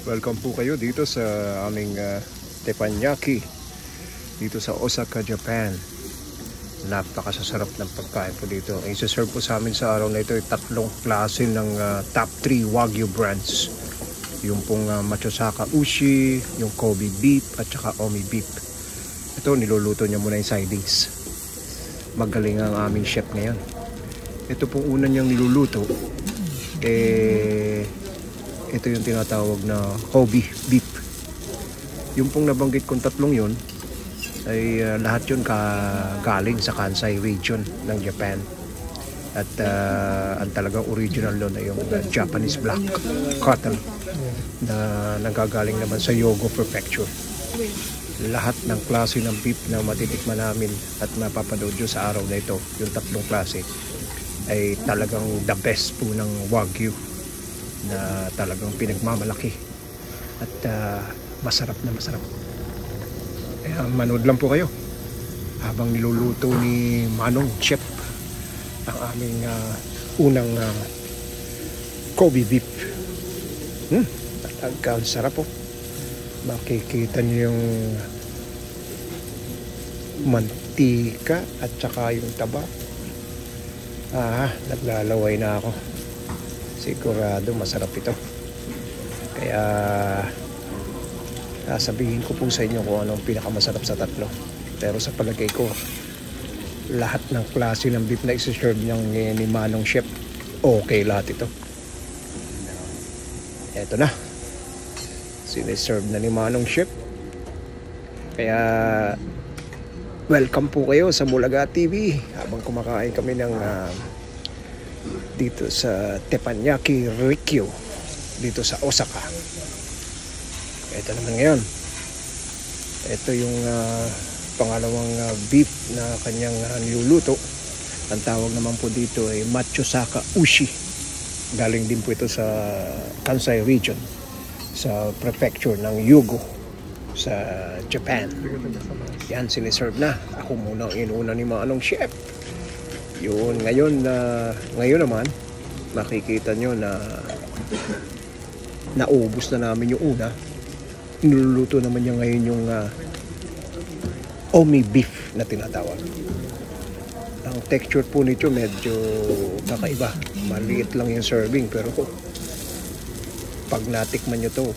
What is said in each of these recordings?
Welcome po kayo dito sa aming teppanyaki dito sa Osaka, Japan. Napakasasarap ng pagkain po dito. I-serve po sa amin sa araw na ito ay tatlong klase ng top 3 Wagyu brands. Yung pong Machosaka Ushi, yung Kobe beef at saka Omi beef. Ito niluluto niya muna yung sidings. Magaling ang aming chef ngayon. Ito pong una niyang niluluto ito yung tinatawag na Kobe beef. Yung pong nabanggit kong tatlong yun ay lahat yun galing sa Kansai region ng Japan. At ang talagang original doon ay yung Japanese black cotton na nanggagaling naman sa Hyogo Prefecture. Lahat ng klase ng beef na matitikman namin at mapapanood nyo sa araw na ito, yung tatlong klase, ay talagang the best po ng Wagyu na talagang pinagmamalaki at masarap na masarap. Kaya manood lang po kayo habang niluluto ni Manong Chef ang aming unang Kobe beef. Talagang sarap po. Makikita niyo yung mantika at saka yung taba. Naglalaway na ako. Sigurado masarap ito. Kaya sasabihin ko po sa inyo kung anong pinakamasarap sa tatlo. Pero sa palagay ko, lahat ng klase ng beef na isi-serve ni Manong Chef, okay lahat ito. Eto na. Siniserve na ni Manong Chef. Kaya welcome po kayo sa Bulaga TV habang kumakain kami ng dito sa Teppanyaki Rikyu dito sa Osaka. Ito naman ngayon, ito yung pangalawang beef na kanyang niluluto. Ang tawag naman po dito ay Machosaka Ushi. Galing din po ito sa Kansai region sa prefecture ng Hyogo sa Japan. Yan, siniserve na. Ako muna ang inuna ni Manong Chef. Yun, ngayon naman makikita nyo na naubos na namin yung una. Niluluto naman niya ngayon yung Omi beef na tinatawag. Ang texture po nito medyo kakaiba. Maliit lang yung serving, pero pag natikman nyo to,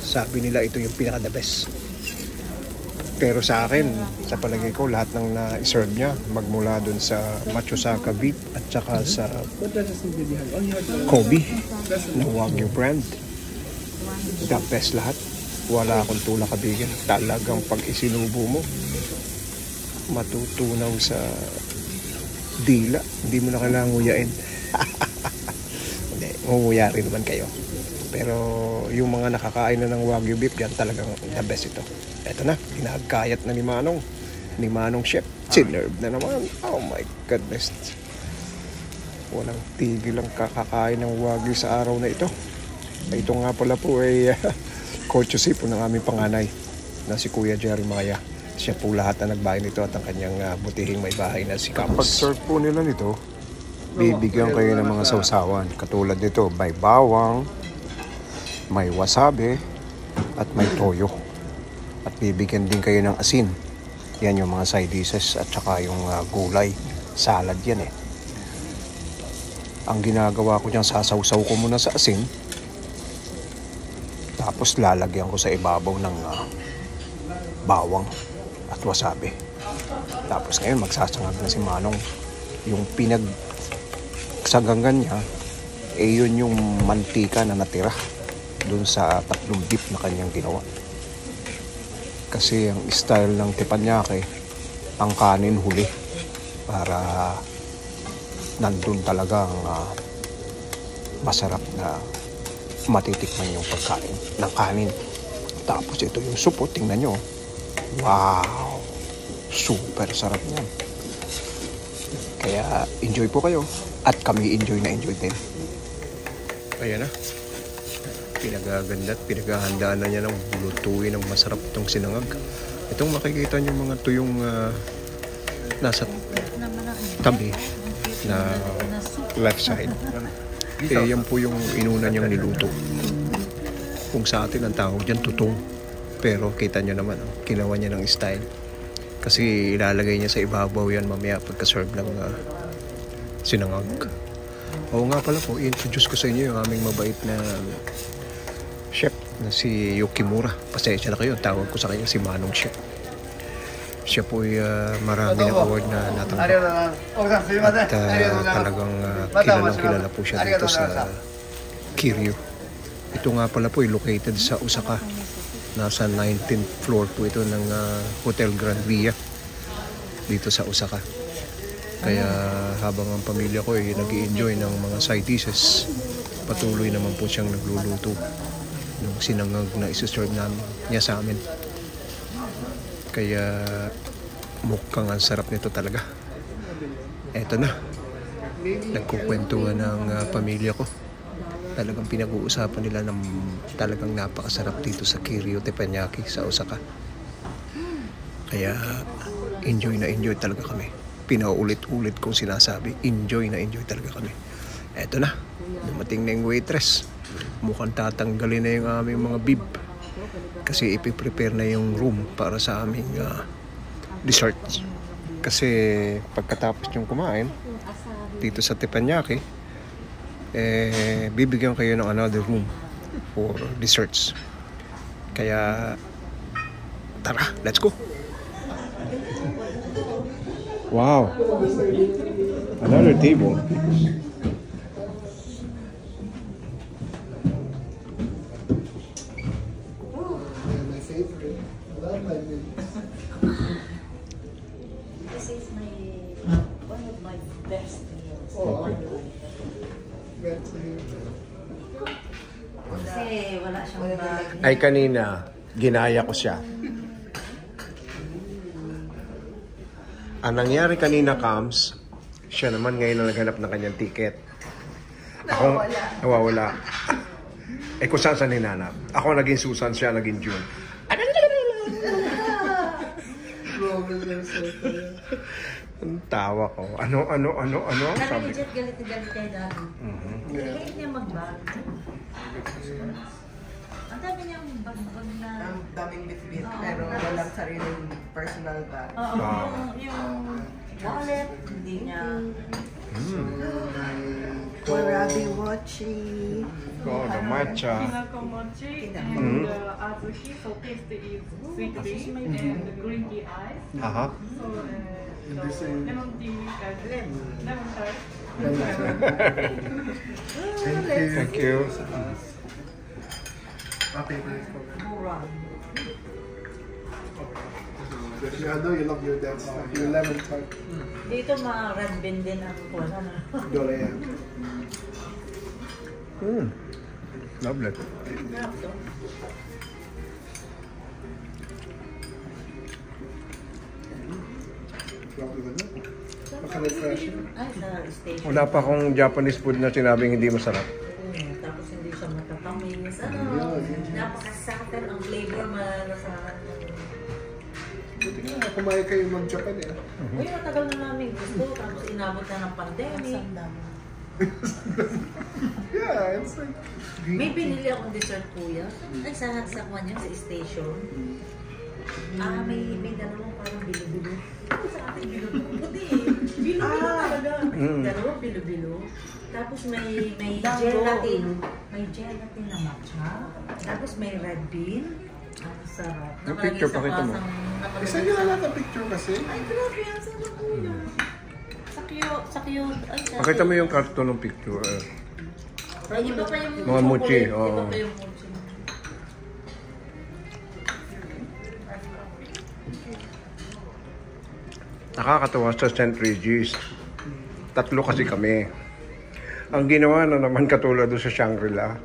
sabi nila ito yung pinaka the best. Pero sa akin, sa palagay ko, lahat ng na-serve niya, magmula dun sa Machosaka beef at saka sa Kobe na Wagyu brand, the best lahat. Wala akong tulak kabigan. Talagang pag isinubo mo, matutunaw sa dila. Hindi mo na kailangan nguyain. Hindi, nguya rin naman kayo. Pero yung mga nakakain na ng Wagyu beef, yan talagang the best ito. Eto na, pinagkayat na ni Manong Chef. Sinerve na naman. Oh my goodness. Walang tigil ang kakakain ng Wagyu sa araw na ito. Ito nga pala po ay courtesy po ng aming panganay na si Kuya Jeremiah. Siya po lahat na nagbahay nito at ang kanyang butihing may bahay na si Camus. Pag-serve po nila nito, bibigyan kayo ng mga sausawan. Katulad nito, may bawang, may wasabi, at may toyo. At bibigyan din kayo ng asin. Yan yung mga side dishes at saka yung gulay. Salad yan eh. Ang ginagawa ko dyan, sasawsaw ko muna sa asin. Tapos lalagyan ko sa ibabaw ng bawang at wasabi. Tapos ngayon magsasangag na si Manong. Yung pinagsagangan niya, yun yung mantika na natira dun sa tatlong beef na kanyang ginawa. Kasi ang style ng teppanyaki, ang kanin huli para nandun talaga ang masarap na matitikman yung pagkain ng kanin. Tapos ito yung supo, tingnan nyo. Wow! Super sarap yan. Kaya enjoy po kayo at kami enjoy na enjoy din. Ayan na. Pinagaganda at pinaghahandaan na niya ng lutuin ng masarap itong sinangag. Itong makikita niyo mga tuyong nasa tabi na left side. Yan po yung inuna niyang niluto. Kung sa atin ang tawag dyan, tutong. Pero kita nyo naman, ginawa niya ng style. Kasi ilalagay niya sa ibabaw yan mamaya pagka-serve ng sinangag. Oo nga pala po, i-introduce ko sa inyo yung aming mabait na chef na si Yukimura. Pasensya na kayo, tawag ko sa kanya si Manong Chef. Siya po ay marami ng award na natanggap. At talagang kilalang-kilala po siya dito sa Kiryu. Ito nga pala po ay located sa Osaka. Nasa 19th floor po ito ng Hotel Grand Via dito sa Osaka. Kaya habang ang pamilya ko ay nag-i-enjoy ng mga side dishes, patuloy naman po siyang nagluluto ng sinangag na isi-serve niya sa amin. Kaya mukhang ang sarap nito talaga. Eto na, nagkukwentuhan ng pamilya ko. Talagang pinag-uusapan nila ng talagang napakasarap dito sa Kiryu Teppanyaki sa Osaka. Kaya enjoy na enjoy talaga kami. Pinaulit-ulit kong sinasabi, enjoy na enjoy talaga kami. Eto na, dumating na yung waitress. Mukhang tatanggalin na yung aming mga bib. Kasi ipiprepare na yung room para sa aming dessert. Kasi pagkatapos yung kumain dito sa Teppanyaki, bibigyan kayo ng another room for desserts. Kaya tara, let's go. Wow, another table. This is one of my best meals. Kasi wala siyang bag. Ay kanina, ginaya ko siya. Ang nangyari kanina, Kams, siya naman ngayon na naghanap ng kanyang ticket. Ako, nawawala. Eh kung saan hinanap. Ako naging Susan, siya naging June. Ang tawa ko. Ano? Sabi ko. Galit kayo dati. Hate niya mag-bag. Ang dami niyang bag-bag na... Ang daming bit-bit, pero walang sariling personal bag. Yung wallet, hindi niya... Warabi Wachi. Oh, the matcha. Hinakomochi and azuki, so taste is sweet tea and green tea ice. Aha. So lemon tea and lemon tart. Thank you. mura. I know you love your dad stuff. Your lemon tart. Dito mga red bean din ang kuha na. Dorian. Lovely. Sarap to. Maka-refreshing. Ay, sa station. Wala pa akong Japanese food na sinabing hindi masarap. Tapos hindi siya matatamis. Napakasaktan ang flavor sa... Buti nga, kumain kayo mag-Japan eh. Uy, matagal na namin gusto. Tapos inabot na ng pandemic. Yeah, it's like... May binili akong dessert, kuya. Ay, sa kwan yun, sa station. May dalawang parang bilo-bilo. Sa akin, bilo-bilo. Puti eh. Bilo-bilo talaga. Dalawang bilo-bilo. Tapos may gelatin. May gelatin na matcha. Tapos may red bean. Ang sarap. Yung picture, pakita mo. Isa nyo na lang ang picture kasi. Ay, grabe. Ang sarap, kuya. Sa cute. Ay, sa Pakita mo yung karton ng picture. Ay, iba pa yung Mga mochi, chocolate. oo. Iba pa yung mochi. Nakakatawa sa St. Regis. 3 kasi kami. Ang ginawa na naman katulad doon sa Shangri-La,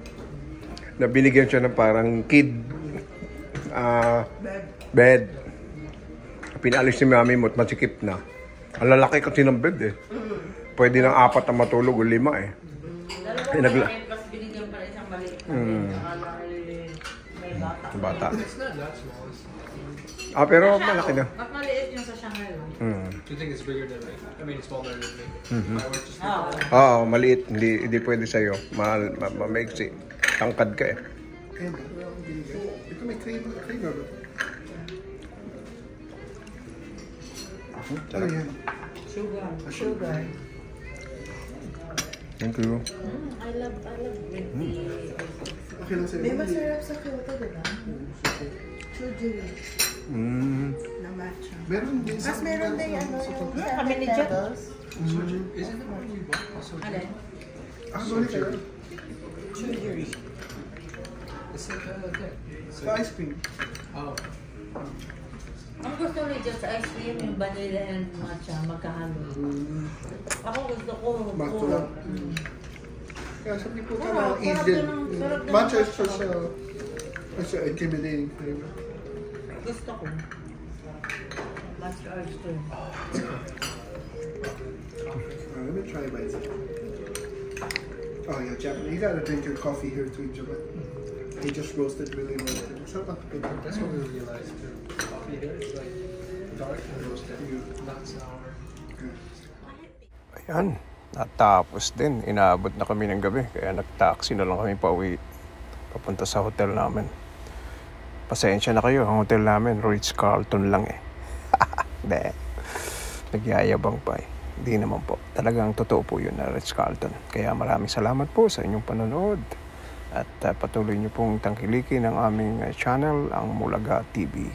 na binigyan siya ng parang kid bed. Pinalis ni mami mo at masikip na. Ang lalaki kasi ng bed eh. Pwede ng 4 na matulog o 5 eh. Dalawa plus binigyan pa rin isang maliit. Akala may bata. Bata. Pero malaki na. Mas maliit yung sa Shanghai. Do you think it's bigger than me? I mean, smaller than me. I work just Oo, maliit. Hindi pwede sa'yo. Maiksi. Tangkad ka eh. You can make cream of it. Oh yeah. Sugar. Thank you. I love green tea. Okay lang sa'yo. May masarap sa Kyoto, diba? Chujiri na matcha. Meron din sa... Mas meron din ano yung Kami ni seven Jet. levels. Isn't the one you bought also? Alin? Ah, sorry kayo. Chujiri. It's like that. Sa ice cream. Oh. Ang gusto ni Jet sa ice cream, yung vanilla and matcha, magkahalo. Ako gusto ko. Matcha lang. Yeah, some people kind Sarap, of eat sarap it. din ang- sarap din Matcha ang is just it's an intimidating flavor. Gusto ko. Matcha ice cream. Let me try mine. Oh yeah, Japan. You gotta drink your coffee here too, Japan. He just roasted really well. That's what we realized too. Coffee here is like dark and roasted, not sour. Ayan, natapos din. Inaabot na kami ng gabi. Kaya nag-taxi na lang kami pauwi. Papunta sa hotel namin. Pasensya na kayo. Ang hotel namin, Ritz-Carlton lang eh. Hindi. Nagyayabang pa eh. Hindi naman po. Talagang totoo po yun na Ritz-Carlton. Kaya maraming salamat po sa inyong panonood. At patuloy niyo pong tangkilikin ang aming channel, ang Mulaga TV.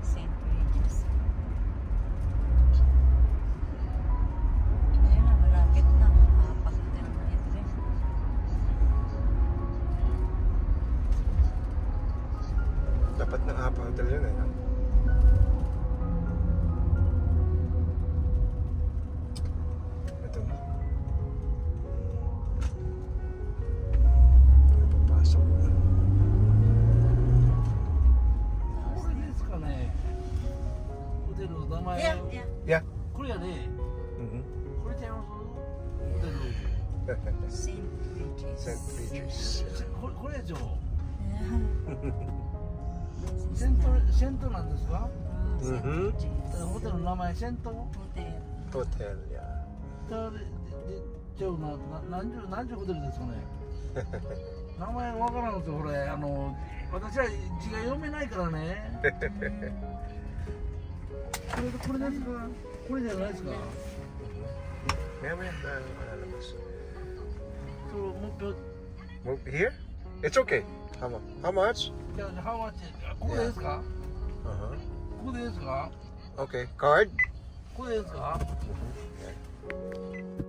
St. Regis. Ayan na, malapit na. Pag-hotel na ito eh. Dapat na hotel yun eh. Ito na. Papasok na. これですかね。ホテルの名前 Yeah, を yeah. Yeah. これやね。 Mm-hmm. これちゃいます。ホテル。 St. Regis. St. Regis. これやじょ。 Yeah. セントなんですか？ St. Mhm. Regis. ホテルの名前セント。 Hotel. Hotel, yeah. じゃあ何時ホテルですかね。名前わからんですよこれ私は字が読めないからね。これですか？これじゃないですか？ Maya-maya na lalabas. そうもう Move here? It's okay. How much? じゃあハワイここですか？ Uh-huh. ここですか？ Okay. Card? ここですか？ Yeah.